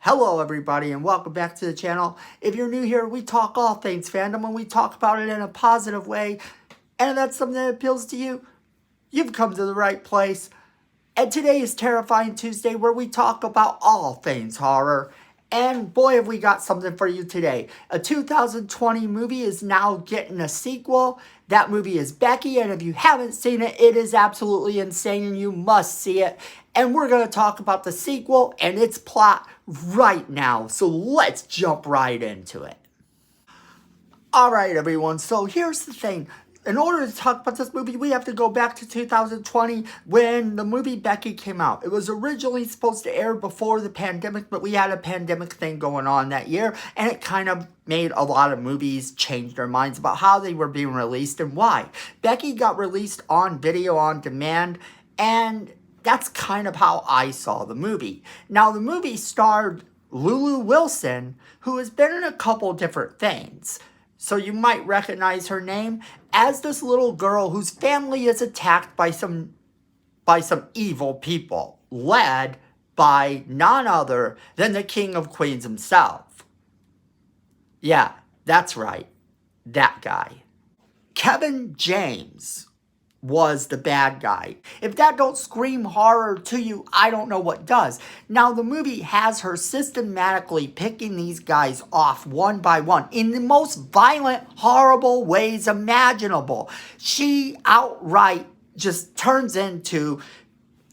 Hello everybody and welcome back to the channel. If you're new here, we talk all things fandom and we talk about it in a positive way. And if that's something that appeals to you, you've come to the right place. And today is Terrifying Tuesday, where we talk about all things horror. And boy, have we got something for you today. A 2020 movie is now getting a sequel. That movie is Becky, and if you haven't seen it, it is absolutely insane and you must see it. And we're going to talk about the sequel and its plot right now. So let's jump right into it. Alright everyone, so here's the thing. In order to talk about this movie, we have to go back to 2020 when the movie Becky came out. It was originally supposed to air before the pandemic, but we had a pandemic thing going on that year, and it kind of made a lot of movies change their minds about how they were being released and why. Becky got released on video on demand, and that's kind of how I saw the movie. Now, the movie starred Lulu Wilson, who has been in a couple different things. So you might recognize her name as this little girl whose family is attacked by some evil people, led by none other than the King of Queens himself. Yeah, that's right. That guy. Kevin James was the bad guy. If that don't scream horror to you, I don't know what does. Now, the movie has her systematically picking these guys off one by one in the most violent, horrible ways imaginable. She outright just turns into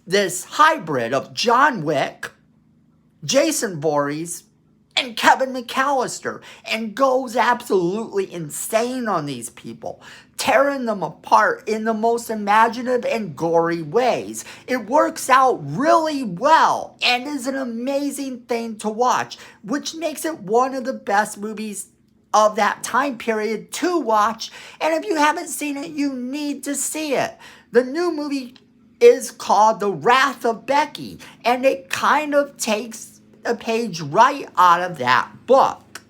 this hybrid of John Wick, Jason Voorhees, and Kevin McAllister, and goes absolutely insane on these people, tearing them apart in the most imaginative and gory ways. It works out really well and is an amazing thing to watch, which makes it one of the best movies of that time period to watch. And if you haven't seen it, you need to see it. The new movie is called The Wrath of Becky, and it kind of takes a page right out of that book.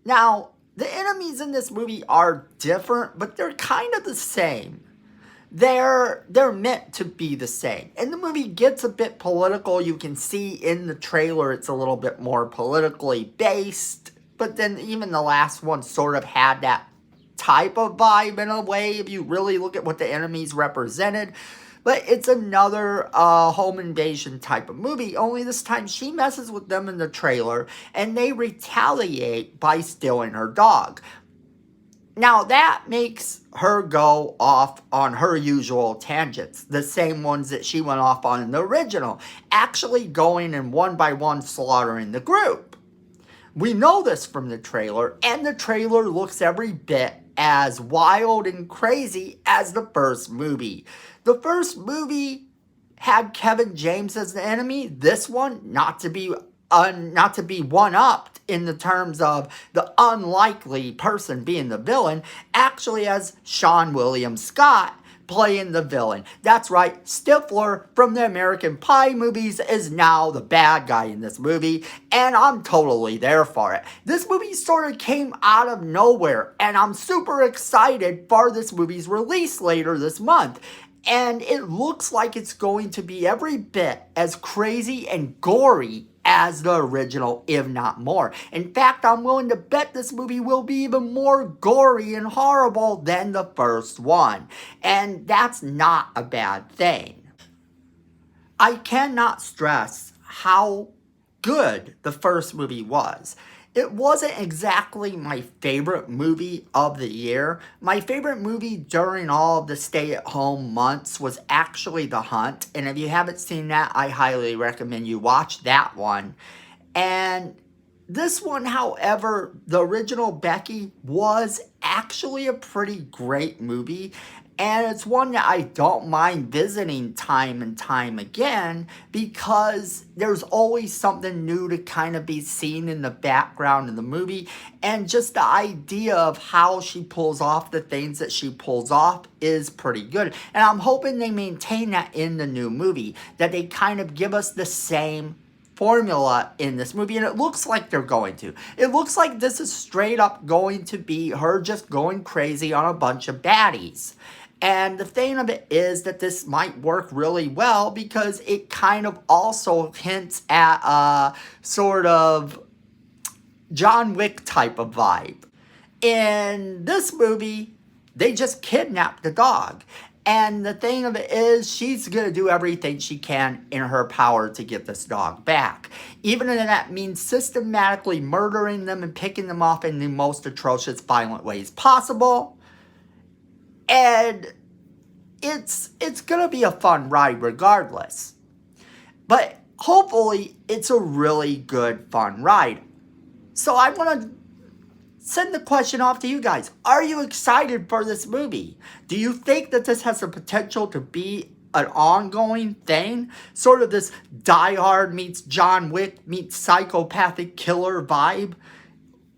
Now, the enemies in this movie are different, but they're kind of the same. They're meant to be the same. And the movie gets a bit political. You can see in the trailer it's a little bit more politically based. But then even the last one sort of had that type of vibe in a way, if you really look at what the enemies represented. But it's another home invasion type of movie, only this time she messes with them in the trailer, and they retaliate by stealing her dog. Now, that makes her go off on her usual tangents, the same ones that she went off on in the original, actually going and one by one slaughtering the group. We know this from the trailer, and the trailer looks every bit as wild and crazy as the first movie. The first movie had Kevin James as the enemy. This one, not to be one-upped in the terms of the unlikely person being the villain, actually has Sean William Scott playing the villain. That's right, Stifler from the American Pie movies is now the bad guy in this movie, and I'm totally there for it. This movie sort of came out of nowhere, and I'm super excited for this movie's release later this month. And it looks like it's going to be every bit as crazy and gory as the original, if not more. In fact, I'm willing to bet this movie will be even more gory and horrible than the first one. And that's not a bad thing. I cannot stress how good the first movie was. It wasn't exactly my favorite movie of the year. My favorite movie during all of the stay-at-home months was actually The Hunt. And if you haven't seen that, I highly recommend you watch that one. And this one, however, the original Becky was actually a pretty great movie. And it's one that I don't mind visiting time and time again because there's always something new to kind of be seen in the background of the movie. And just the idea of how she pulls off the things that she pulls off is pretty good. And I'm hoping they maintain that in the new movie, that they kind of give us the same formula in this movie, and it looks like they're going to. It looks like this is straight up going to be her just going crazy on a bunch of baddies. And the thing of it is that this might work really well because it kind of also hints at a sort of John Wick type of vibe. In this movie, they just kidnapped the dog. And the thing of it is, she's going to do everything she can in her power to get this dog back. Even if that means systematically murdering them and picking them off in the most atrocious, violent ways possible. And it's going to be a fun ride regardless. But hopefully, it's a really good, fun ride. So I want to send the question off to you guys. Are you excited for this movie? Do you think that this has the potential to be an ongoing thing? Sort of this Die Hard meets John Wick meets psychopathic killer vibe?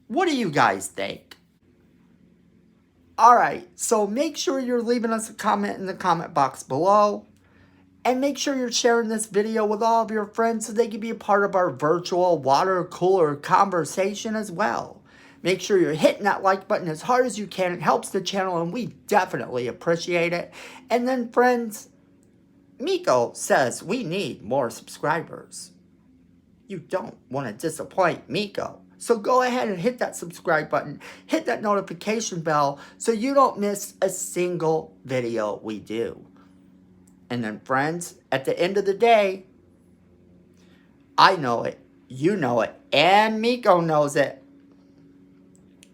What do you guys think? Alright, so make sure you're leaving us a comment in the comment box below. And make sure you're sharing this video with all of your friends so they can be a part of our virtual water cooler conversation as well. Make sure you're hitting that like button as hard as you can. It helps the channel and we definitely appreciate it. And then friends, Miko says we need more subscribers. You don't want to disappoint Miko. So go ahead and hit that subscribe button. Hit that notification bell so you don't miss a single video we do. And then friends, at the end of the day, I know it, you know it, and Miko knows it.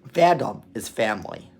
Fandom is family.